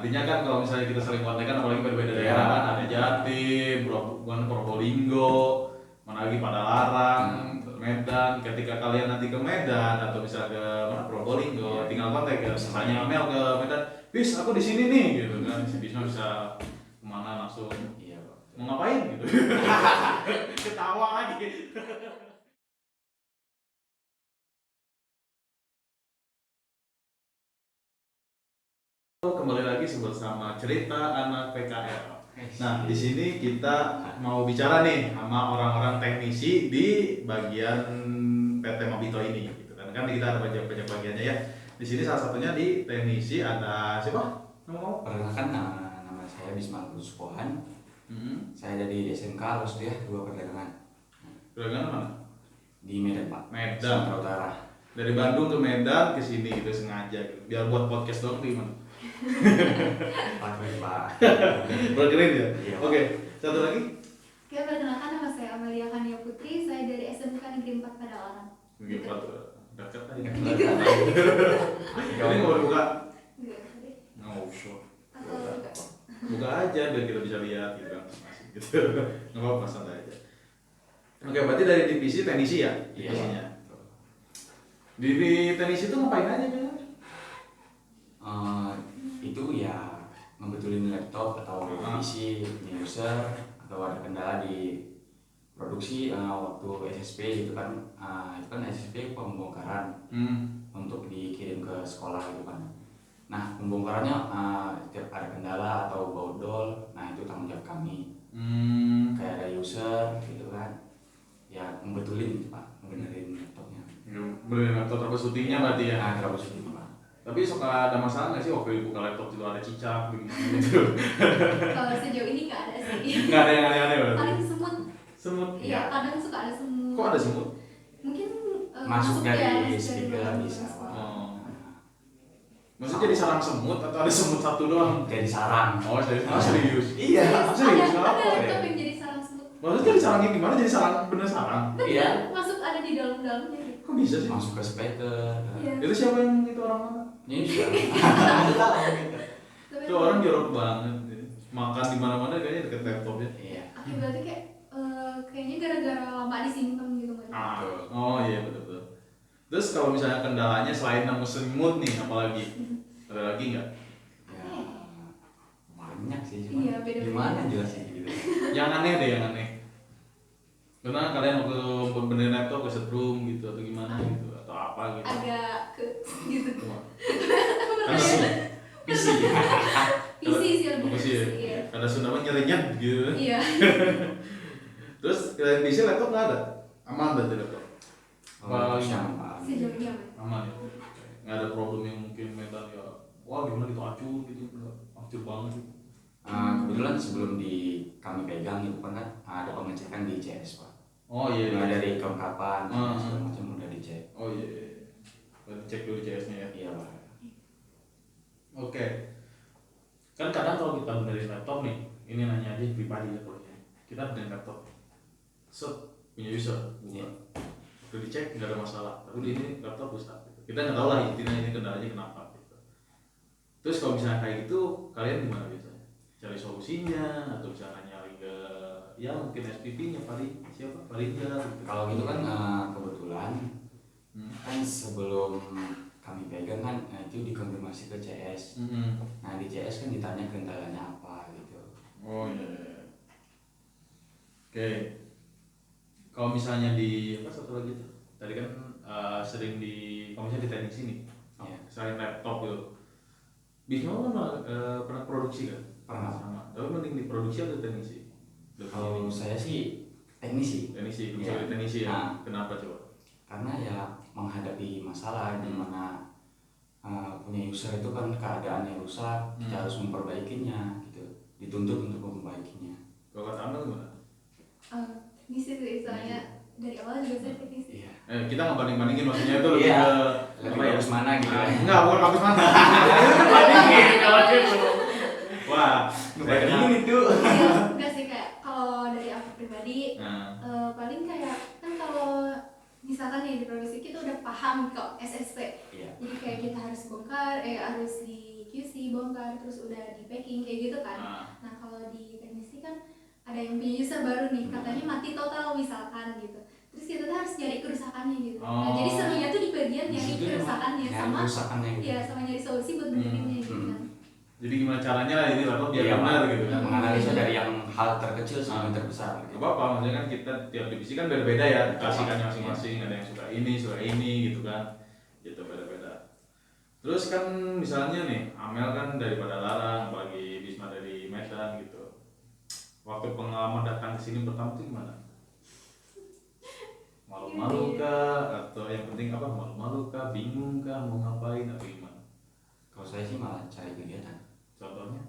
nantinya kan kalau misalnya kita saling kontak kan apalagi berbeda daerah kan, ada Jatim, Probolinggo, mana lagi Padalarang, Medan. Ketika kalian nanti ke Medan atau bisa ke mana Probolinggo, tinggal kontak ya, misalnya Mel ke Medan, bis aku di sini nih gitu kan, si Bisma bisa kemana langsung, Iya Pak. mau ngapain gitu, ketawa lagi. Kembali lagi bersama cerita anak PKL. Nah, di sini kita mau bicara nih sama orang-orang teknisi di bagian PT Mabito ini, gitu kan? Kan kita ada banyak bagiannya ya. Di sini salah satunya di teknisi ada siapa? Nama-nama? Perkenalkan nama saya Bisma Sukohan. Saya dari SMK Rosdiah 2 Perdagangan. Perdagangan mana? Di Medan Pak. Medan. Sumatera Utara. Dari Bandung ke Medan ke sini gitu sengaja gitu. Biar buat podcast doang gimana? Pak. Berkeren ya? Iya. Oke, satu lagi? Oke, perkenalkan nama saya Amalia Kania Putri, saya dari SMK Negeri 4 Padalarang. Negeri 4 dekat aja. Ini Ini mau buka? Enggak, tadi. No, sure. Atau enggak? Buka aja biar kita bisa lihat gitu kan masing gitu. Nggak apa-apa, santai aja. Oke, berarti dari divisi teknisi ya? Divisinya. Di teknisi itu ngapain aja biasanya? Itu ya ngebetulin laptop atau PC punya user, atau ada kendala di produksi waktu SSP gitu kan. Itu kan SSP pembongkaran untuk dikirim ke sekolah gitu kan. Nah, pembongkarannya setiap ada kendala atau bodol, nah itu tanggung jawab kami. Kayak ada user gitu kan, ya membetulin Pak, ngebenerin laptopnya. Beli laptop troubleshootingnya berarti ya? Nah, troubleshooting Pak. Tapi suka ada masalah nggak sih waktu dibuka laptop itu ada cicak gimana gitu? Kalau sejauh ini nggak ada sih. Nggak ada yang aneh-aneh berarti? Paling semut. Semut? Iya, kadang suka ada semut. Kok ada semut? Mungkin Masuk dari stiker dalam bisa proses. Pak. Maksudnya jadi sarang semut atau ada semut satu doang? Jadi sarang. Oh serius? Iya. Serius? Ada Kenapa? laptop yang jadi sarang semut. Maksudnya jadi sarangnya gimana? Jadi sarang bener sarang? Iya. Masuk ada di dalamnya gitu. Kok bisa sih? Masuk ke speaker. Iya. Itu siapa yang itu orang mana? Ini juga. Tapi Itu orang jorok banget. Makan di mana-mana kayaknya deket laptopnya. Iya. akibatnya kayak kayaknya gara-gara lama disimpan gitu kan. Oh iya betul. Terus kalau misalnya kendalanya selain nemu semut nih, apalagi? Ada lagi nggak? Ya, banyak sih cuma. Iya, beda-beda. Gimana jelasin gitu? Yang aneh deh, yang aneh. Karena kalian waktu benerin laptop kesetrum gitu atau gimana gitu atau apa gitu? Agak ke gitu. Karena PC. PC sih lebih PC ya? iya. Karena Sunda mah nyerinyet gitu. Iya. Terus kalian PC laptop nggak ada? Aman berarti laptop? Siapa? Sejauh ini aman. Aman ya? Nggak ada problem yang mungkin mental ya wah gimana gitu acur gitu, acur banget gitu. Kebetulan sebelum kami pegang itu kan ada pengecekan di CS Pak. Oh iya. Mulai dari kelengkapan segala macam udah dicek. Oh iya. Berarti cek dulu CS-nya ya. Iya Pak. Oke. Kan kadang kalau kita benerin laptop nih, ini nanya aja pribadi ya kalau ini. Kita benerin laptop. Set punya user, buka. Udah dicek nggak ada masalah. Tapi di ini laptop rusak. Gitu. Kita nggak tahu lah intinya ini kendalanya kenapa gitu. Terus kalau misalnya kayak gitu, kalian gimana biasanya? Cari solusinya atau misalnya nyari ke ya mungkin SPP-nya siapa? Palinja gitu. Kalau gitu kan kebetulan kan sebelum kami pegang kan itu dikonfirmasi ke CS. Nah di CS kan ditanya kendalanya apa gitu. Oh iya. Oke. Kalau misalnya di apa satu lagi tuh? Tadi kan sering kalau misalnya di teknik sini. Iya. Selain laptop gitu. Bisma kan pernah produksi kan? Pernah. Sama. Tapi mending di produksi atau teknisi? Kalau saya sih teknisi. Teknisi, Iya. teknisi ya. Nah. Kenapa coba? Karena ya menghadapi masalah di mana punya user itu kan keadaannya rusak, kita harus memperbaikinya gitu. Dituntut untuk memperbaikinya. Kalau kata Anda gimana? Teknisi sih soalnya dari awal juga saya teknisi. Iya. Kita nggak banding-bandingin maksudnya itu lebih Iya. ke Lebih apa ya? bagus mana gitu. Enggak, bukan bagus mana. Bandingin kalau gitu. Wah, Bandingin itu. Iya, enggak sih kayak kalau dari aku pribadi Nah. paling kayak kan kalau misalkan ya di produksi kita udah paham kok SSP. Iya. Jadi kayak kita harus bongkar, harus QC, bongkar, terus udah di packing kayak gitu kan. Nah kalau di teknisi kan ada yang punya user baru nih, katanya mati total misalkan gitu. Terus kita tuh harus nyari kerusakannya gitu. Nah jadi serunya tuh di bagian nyari kerusakannya sama gitu. ya sama nyari solusi buat benerinnya gitu kan. Jadi gimana caranya ini laptop biar benar gitu kan. Menganalisa dari yang hal terkecil sampai yang terbesar gitu. Apa maksudnya kan kita tiap divisi kan beda-beda ya, kasihkannya masing-masing, ada yang suka ini gitu kan. Gitu beda-beda. Terus kan misalnya nih, Amel kan daripada Larang, bagi Bisma dari Medan gitu. Waktu pengalaman datang ke sini pertama tuh gimana? Malu-malu kah? Atau yang penting apa? Malu-malu kah? Bingung kah? Mau ngapain atau gimana? Kalau saya sih malah cari kegiatan. Contohnya?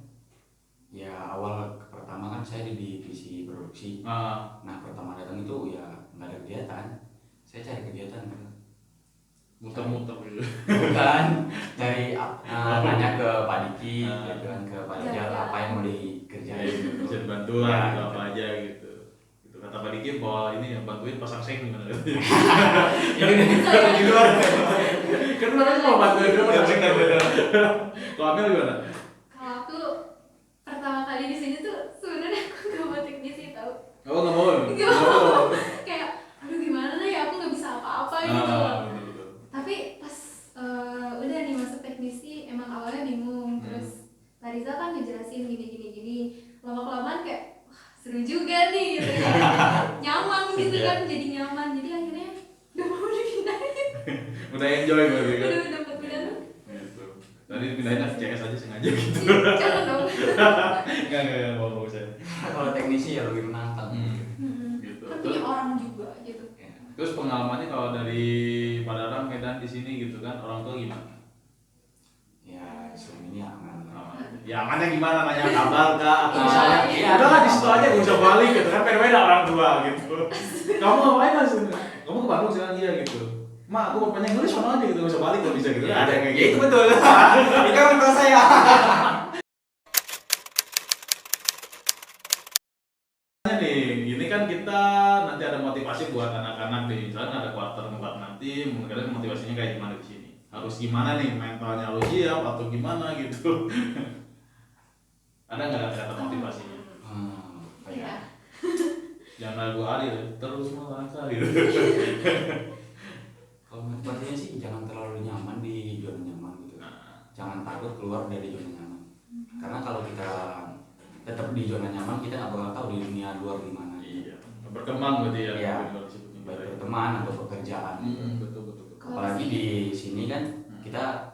Ya awal pertama kan saya di divisi produksi. Nah pertama datang itu ya nggak ada kegiatan. Saya cari kegiatan kan. Muter-muter gitu. Bukan, cari nanya ke Pak Diki, gitu kan, ke Pak Rijal apa yang mau dikerjain gitu. Bisa dibantu lah, gitu, apa aja gitu. Gitu kata Pak Diki bahwa ini yang bantuin pasang seng gimana gitu. Di luar. Kan namanya mau bantuin dia pasang seng kan beda. Kalau Amel gimana? Kalau aku pertama kali di sini tuh sebenarnya aku gak mau teknisi tau. Oh nggak mau? Gak mau. Kayak aduh gimana ya aku nggak bisa apa-apa gitu. Tapi pas udah nih masuk teknisi emang awalnya bingung, terus Larissa kan ngejelasin gini, lama-kelamaan kayak wah seru juga nih gitu ya. Nyaman gitu kan, jadi nyaman, jadi akhirnya udah mau dipindahin. Udah enjoy berarti kan? Udah pindah. Gitu. Tadi pindahin ke CS aja sengaja gitu. Jangan dong. Nggak mau saya. Kalau teknisi ya lebih menantang. Gitu. Kan punya orang juga gitu. Terus pengalamannya kalau dari Padalarang, Medan di sini gitu kan, orang tua gimana? Ya selama ini aman. Ya amannya gimana, nanya kabar kah atau Iya, misalnya iya. udah lah di situ aja gak usah balik gitu kan, beda orang tua gitu. Kamu ngapain lah sebenarnya? Kamu ke Bandung sekarang iya gitu. Mak aku bapaknya ngelis sono aja gitu, gak usah balik kalau bisa gitu. Ada yang kayak gitu. Itu betul. Itu kan kalau saya. Nih, ini kan kita nanti ada motivasi buat anak-anak di misalnya ada quarter 4 nanti, mungkin motivasinya kayak gimana di sini? Harus gimana nih, mentalnya harus siap atau gimana gitu? Ada nggak kata motivasinya? Iya. Jangan ragu Ariel, terus melangkah gitu. Kalau motivasinya sih jangan terlalu nyaman di zona nyaman gitu. Jangan takut keluar dari zona nyaman. Karena kalau kita tetap di zona nyaman kita nggak bakal tahu di dunia luar gimana. Iya. Berkembang berarti ya. Iya. Baik berteman atau pekerjaan. Betul. Apalagi di sini kan kita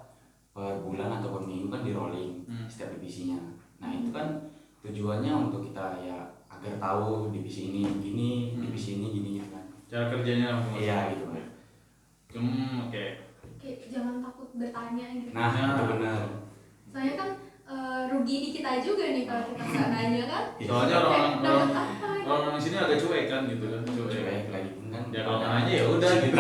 per bulan atau per minggu kan di rolling setiap divisinya. Nah itu kan tujuannya untuk kita ya agar tahu divisi ini gini, divisi ini gini gitu kan. Cara kerjanya langsung. Iya gitu kan. Oke. Kayak jangan takut bertanya gitu. Nah itu benar. Soalnya kan rugi di kita juga nih kalau kita nggak nanya kan. Soalnya Dapat apa? orang di sini agak cuek kan gitu kan. Cuek lagi pun kan. Ya kalau nanya ya udah gitu.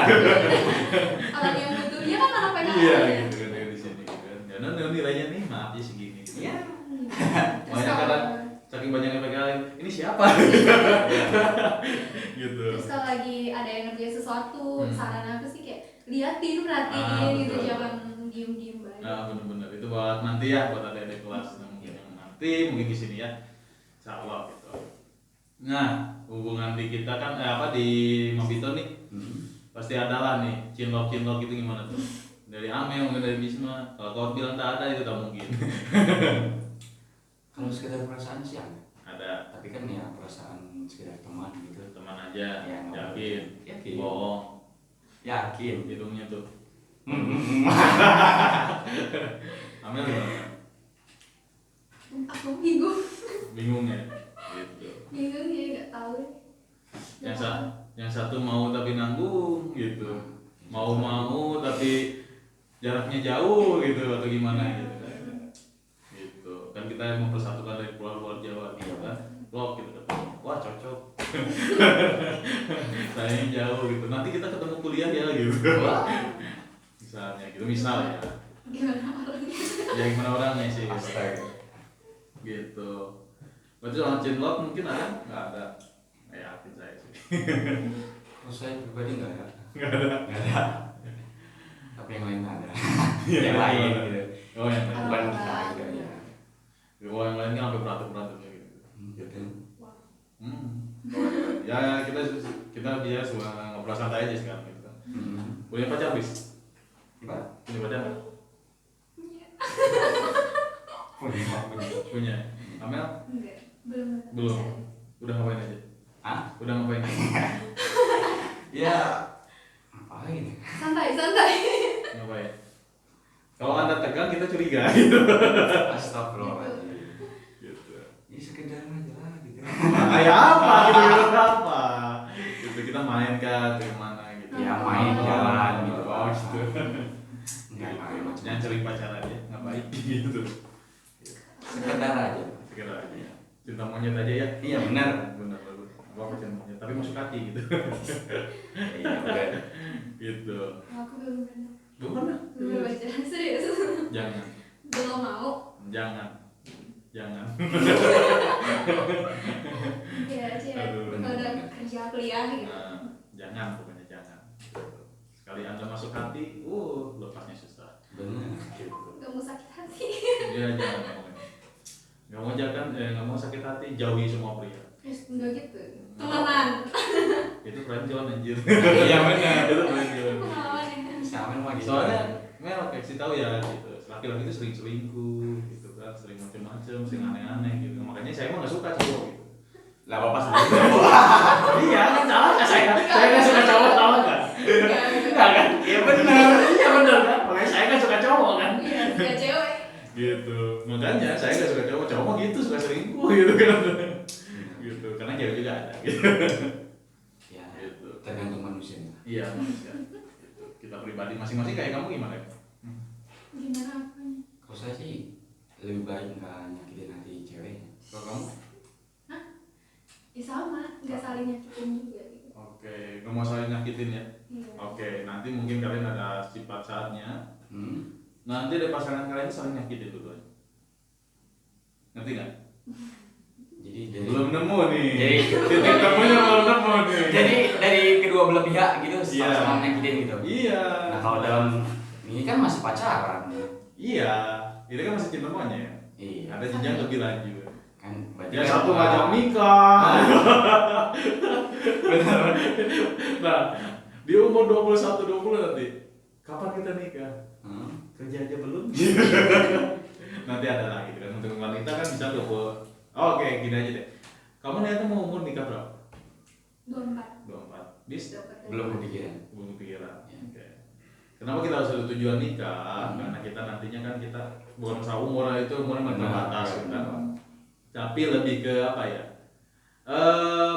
Orang yang butuhnya kan anak PKL. Iya gitu kan di sini gitu kan. Ya nilainya nih maaf ya segini. Iya. Banyak kadang saking banyaknya PKL ini siapa? Gitu. Terus kalau lagi ada yang ngerjain sesuatu, saran aku sih kayak liatin, perhatiin gitu, betul. jangan diem-diem banget. Nah benar-benar itu buat nanti ya, buat adik-adik kelas yang nanti mungkin di sini ya, insya Allah gitu. Nah hubungan di kita kan di Mabito nih pasti ada lah nih cinlok gitu gimana tuh dari Amel mungkin dari Bisma. Kalau kau bilang tak ada itu tak mungkin. Kalau sekedar perasaan sih ada. Ada. Tapi kan ya perasaan sekedar teman gitu. Teman aja. Ya, Yakin. Bohong. Yakin. Hidungnya tuh. Amel gimana? Aku bingung. Bingung ya. Gitu. Bingung ya, nggak tahu. Yang satu mau tapi nanggung gitu, mau tapi jaraknya jauh gitu atau gimana gitu kan. Gitu kan kita mempersatukan dari luar Jawa gitu kan, blok gitu kan, wah cocok. Saya jauh gitu, nanti kita ketemu kuliah ya gitu. Misalnya gitu, misal ya. Gimana orangnya? Ya gimana orangnya sih. Astaga. Gitu. Berarti soal cinlok mungkin ada? Nggak ada. Yakin saya sih. Kalau saya pribadi nggak ada. Nggak ada. Tapi yang lain ada. Yang lain gitu. Oh yang bukan lain. kita gitu ya. Oh yang lain kan sampai berantem gitu. Gitu. Ya kita dia suka ngobrol santai aja sekarang gitu kan. Punya pacar bis? Gimana? Punya pacar nggak? Punya. Amel? Enggak, belum. Belum. Udah ngapain aja? Hah? Udah ngapain aja? Ya ngapain? Santai. Ngapain? Kalau anda tegang kita curiga gitu. Astagfirullahaladzim. Gitu. Ya sekedar aja lah gitu. Kayak apa gitu apa? Gitu kita main kan ke mana gitu. Ya main jalan gitu. Oh gitu. Enggak main macam. Jangan cari pacaran ya, ngapain gitu. Sekedar aja. Sekedar aja. Cinta monyet aja ya. Iya benar. Benar. Gua cinta monyet tapi masuk hati gitu. Iya benar. Gitu. Aku belum pernah. Belum pernah? Belum pacaran serius. Jangan. Belum mau. Jangan. Ya aja. Aduh. Kalau udah kerja kuliah gitu. Nah, jangan pokoknya jangan. Sekali anda masuk hati, lepasnya susah. Benar. Gitu. Gak mau sakit hati. Iya jangan pokoknya. Nggak mau sakit hati, jauhi semua pria. Enggak gitu. Temenan. Itu friendzone anjir. Iya benar. Itu friendzone. Pengalamannya. Sama mah gitu. Soalnya Mel kasih tahu ya gitu. Laki-laki itu sering selingkuh gitu kan, sering macam-macam, sering aneh-aneh gitu. Makanya saya mah nggak suka cowok gitu. Lah bapak sendiri. Iya kan salah nggak saya? Saya nggak suka cowok tahu nggak? Enggak kan? Iya benar. Iya benar kan? Makanya saya nggak suka cowok kan? Iya, suka cewek. Gitu. Makanya saya nggak suka cowok. Cowok mah gitu suka selingkuh gitu kan. Gitu. Karena cewek juga ada. Gitu. Ya Gitu. tergantung manusia. Iya manusia. Gitu. Kita pribadi masing-masing kayak kamu gimana? Gimana apanya? Kalau saya sih lebih baik nggak nyakitin hati ceweknya. Kalau kamu? Ya sama, nggak saling nyakitin juga gitu. Oke, nggak mau saling nyakitin ya. Iya. Oke, nanti mungkin kalian ada sifat saatnya. Hmm? Nanti ada pasangan kalian saling nyakitin dulu. Ngerti nggak? Jadi dari Belum nemu nih. Jadi- titik temunya belum nemu nih. jadi dari kedua belah pihak gitu Iya. sama nyakitin gitu. Iya. Nah kalau dalam ini kan masih pacaran. Iya, itu kan masih cinta monyet. Iya. Ada jenjang lebih lanjut. Kan berarti Ya kan- satu ngajak nikah. Benar. Nah, di umur 21-20 nanti, kapan kita nikah? Kerja aja belum? Nanti ada lagi kan untuk wanita kan bisa 20. Oke, gini aja deh. Kamu ternyata mau umur nikah berapa? 24. 24. Bis? Belum kepikiran. Belum kepikiran. Ya. Oke. Kenapa kita harus ada tujuan nikah? Karena kita nantinya kan kita bukan masalah umur itu umurnya terbatas Benar. kan. Tapi lebih ke apa ya?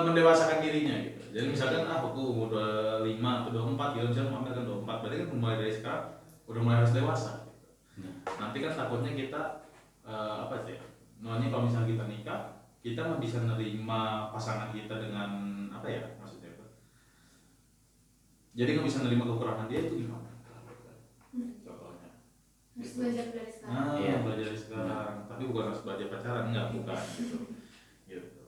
Mendewasakan dirinya gitu. Jadi misalkan aku umur 25 atau 24 gitu, misalnya Muhammad kan 24, berarti kan mulai dari sekarang udah mulai harus dewasa gitu. Nanti kan takutnya kita apa sih? Namanya kalau misalnya kita nikah, kita nggak bisa nerima pasangan kita dengan apa ya maksudnya itu? Jadi nggak bisa nerima kekurangan dia itu gimana? Contohnya. Harus belajar dari sekarang. Nah, Iya. belajar dari sekarang. Tapi bukan harus belajar pacaran, enggak, bukan gitu. Gitu.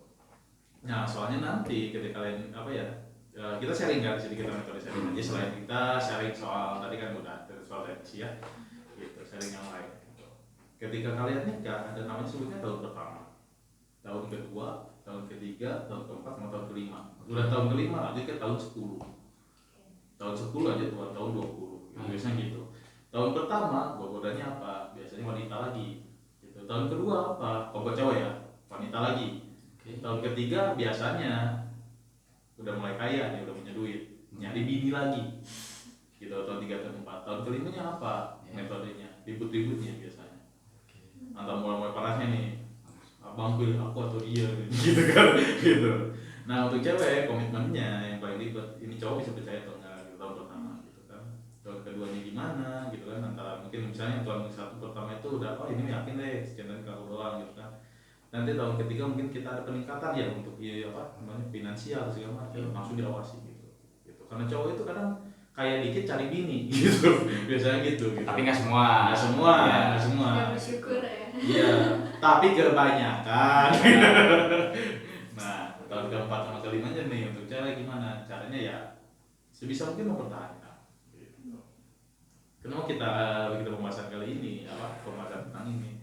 Nah, soalnya nanti ketika kalian apa ya? Kita sharing kan sedikit metode sharing aja selain kita sharing soal tadi kan udah soal tensi ya. Gitu, sharing yang lain gitu. Ketika kalian nikah ada namanya sebutnya tahun pertama. Tahun kedua, tahun ketiga, tahun keempat, sama tahun kelima. Udah tahun kelima lanjut ke tahun 10. Tahun 10 aja tuh tahun 20. Gitu, biasanya gitu. Tahun pertama godanya apa? Biasanya wanita lagi. Gitu. Tahun kedua apa? Kalau cowok ya, wanita lagi. Tahun ketiga biasanya udah mulai kaya nih, udah punya duit, nyari bini lagi. Gitu tahun 3 tahun 4. Tahun kelimanya apa? Metodenya, ribut-ributnya biasanya. Antara mulai panasnya nih, abang pilih aku atau dia gitu kan gitu. Nah untuk cewek komitmennya yang paling ribet, ini cowok bisa percaya atau enggak gitu, tahun pertama gitu kan. Tahun keduanya gimana gitu kan, antara mungkin misalnya tahun satu pertama itu udah oh ini yakin deh sekian kalau doang gitu kan. Nanti tahun ketiga mungkin kita ada peningkatan ya untuk ya apa namanya finansial segala macam, langsung diawasi gitu. Karena cowok itu kadang kayak dikit cari bini gitu biasanya gitu. Tapi nggak semua. Nggak semua, Ya. nggak semua. Ya bersyukur ya. Iya, tapi kebanyakan. Nah, tahun keempat sama kelimanya nih untuk cewek gimana? Caranya ya sebisa mungkin mempertahankan. Gitu. Kenapa kita pembahasan kali ini, pembahasan tentang ini?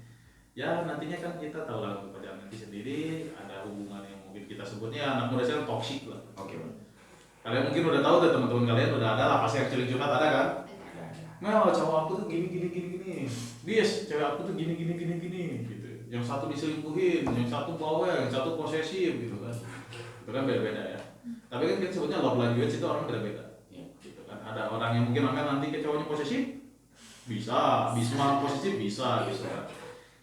Ya nantinya kan kita tahu lah untuk pacaran nanti sendiri ada hubungan yang mungkin kita sebutnya anak muda sekarang toksik lah. Oke. Kalian mungkin udah tahu deh, teman-teman kalian udah ada lah pasti yang curhat ada kan? Mel, cowok aku tuh gini. Bis, cewek aku tuh gini gitu. Yang satu diselingkuhin, yang satu bawel, yang satu posesif gitu kan. Itu kan beda-beda ya. Tapi kan kita sebutnya love language itu orang beda-beda. Gitu kan. Ada orang yang mungkin Amel nanti ke cowoknya posesif, bisa, Bisma posesif bisa gitu kan.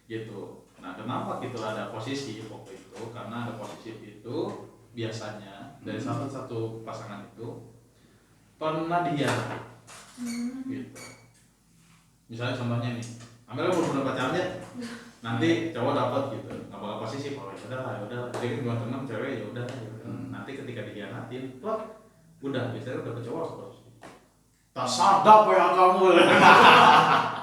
Gitu. Nah, kenapa kita ada posisi waktu itu? Karena ada posisi itu biasanya dari satu pasangan itu pernah dihianati. Gitu. Misalnya contohnya nih, Amel belum pacarnya, nanti cowok dapat gitu, nggak bakal posisi, kalau ya udah, dia kan 26 cewek ya udah. Nanti ketika dihianatin, udah biasanya udah ke cowok seperti tak sadap ya kamu.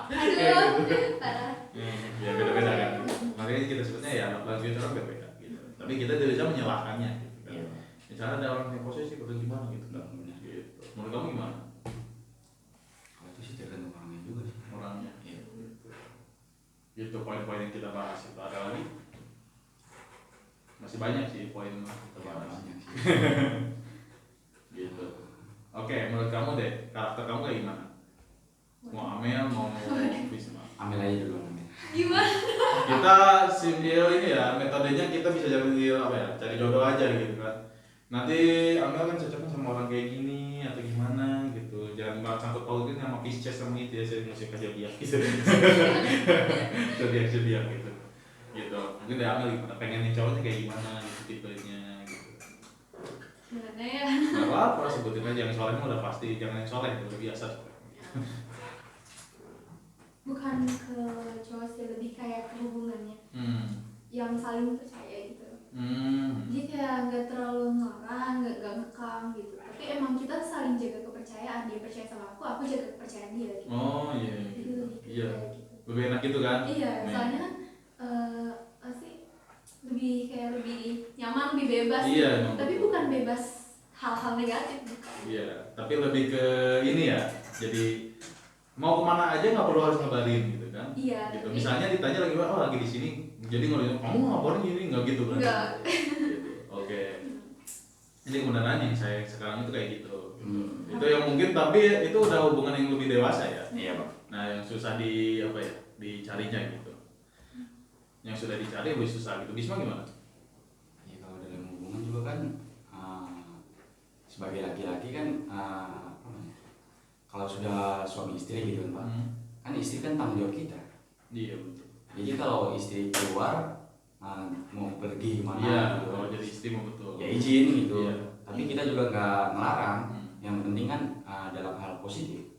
Aduh, parah. Ya beda-beda kan. Makanya kita sebutnya ya lagu itu orang beda-beda gitu. Tapi kita tidak bisa menyalahkannya gitu kan. Misalnya ada orang yang posesif atau gimana gitu kan. Gitu. Menurut kamu gimana? Kalau itu sih tergantung orangnya juga sih. Orangnya. Gitu poin-poin yang kita bahas itu ada lagi. Masih banyak sih poin yang kita bahas. Banyak sih. Gitu. Oke, menurut kamu deh, karakter kamu kayak gimana? Mau Amel, mau Bisma? Ambil aja dulu Amel. Gimana? Kita simbil ini ya, metodenya kita bisa cari jodoh aja gitu kan. Nanti Amel kan cocoknya sama orang kayak gini atau gimana gitu. Jangan bahas sangkut pautin sama Pisces sama itu ya, saya musik aja biar gitu. Zodiak gitu. Gitu. Mungkin dari Amel gimana? Pengen cowoknya kayak gimana gitu tipenya gitu. Gimana ya? Gak apa-apa, sebutin aja yang soleh udah pasti, jangan yang soleh udah biasa. Bukan ke cowok sih, lebih kayak ke hubungannya yang saling percaya gitu. Jadi kayak nggak terlalu ngelarang, nggak ngekang gitu. Tapi emang kita saling jaga kepercayaan, dia percaya sama aku jaga kepercayaan dia gitu. Oh iya. Jadi lebih Iya. kayak gitu. Lebih enak gitu kan? Iya, soalnya kan pasti lebih nyaman, lebih bebas. Iya. Tapi bukan bebas hal-hal negatif bukan. Iya, tapi lebih ke ini ya. Jadi mau kemana aja nggak perlu harus ngabarin gitu kan? Iya. Gitu. Tapi Misalnya ditanya lagi, lagi di sini, jadi ngeliat kamu ngabarin gini nggak gitu kan? enggak. Gitu. Oke. Ini kebenaran yang saya sekarang itu kayak gitu. Itu yang mungkin tapi itu udah hubungan yang lebih dewasa ya. Iya Pak. Nah yang susah dicarinya gitu. Yang sudah dicari lebih susah gitu. Bisma gimana? Ya kalau dalam hubungan juga kan sebagai laki-laki kan kalau sudah suami istri gitu kan Pak, kan istri kan tanggung jawab kita. Iya betul. Jadi kalau istri keluar mau pergi kemana Iya, gitu, kalau jadi istri mah betul. ya izin gitu. Iya. Tapi kita juga nggak melarang. Yang penting kan dalam hal positif.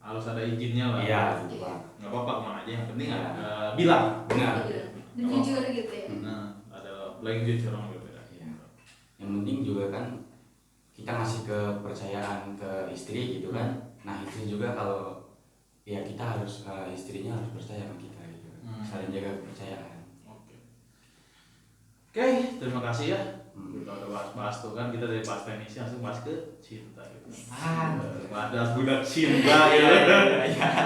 Harus ada izinnya lah. Iya gitu Pak. Nggak apa-apa kemana aja, yang penting Iya. bilang. Benar. Dan jujur gitu ya. Nah, ada language orang berbeda. Iya. Yang penting juga kan kita ngasih kepercayaan ke istri gitu kan. Nah istri juga kalau ya kita harus istrinya harus percaya sama kita gitu. Saling jaga kepercayaan. Oke, terima kasih ya. Kita udah bahas-bahas tuh kan, kita dari bahas teknis langsung bahas ke cinta gitu. Ada budak cinta gitu.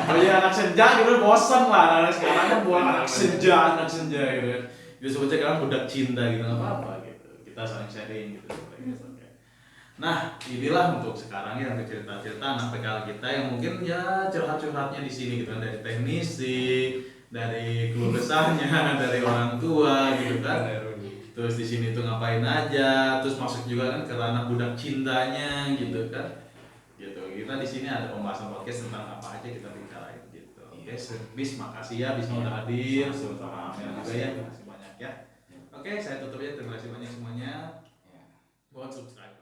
Oh iya, anak senja gitu bosan lah, anak sekarang kan buat anak senja gitu kan. Dia sebutnya sekarang budak cinta gitu, nggak apa-apa gitu. Kita saling sharing gitu. Nah, inilah untuk sekarang ya untuk cerita-cerita anak PKL kita yang mungkin ya curhat-curhatnya di sini gitu kan, dari teknisi, dari keluh kesahnya, dari orang tua gitu kan. Terus di sini tuh ngapain aja, terus masuk juga kan ke ranah budak cintanya gitu kan. Gitu. Kita di sini ada pembahasan podcast tentang apa aja kita bicarain gitu. Oke, Bis makasih ya Bis udah hadir sama Amel juga ya. Terima kasih banyak ya. Oke, saya tutup ya. Terima kasih banyak semuanya. Buat subscribe.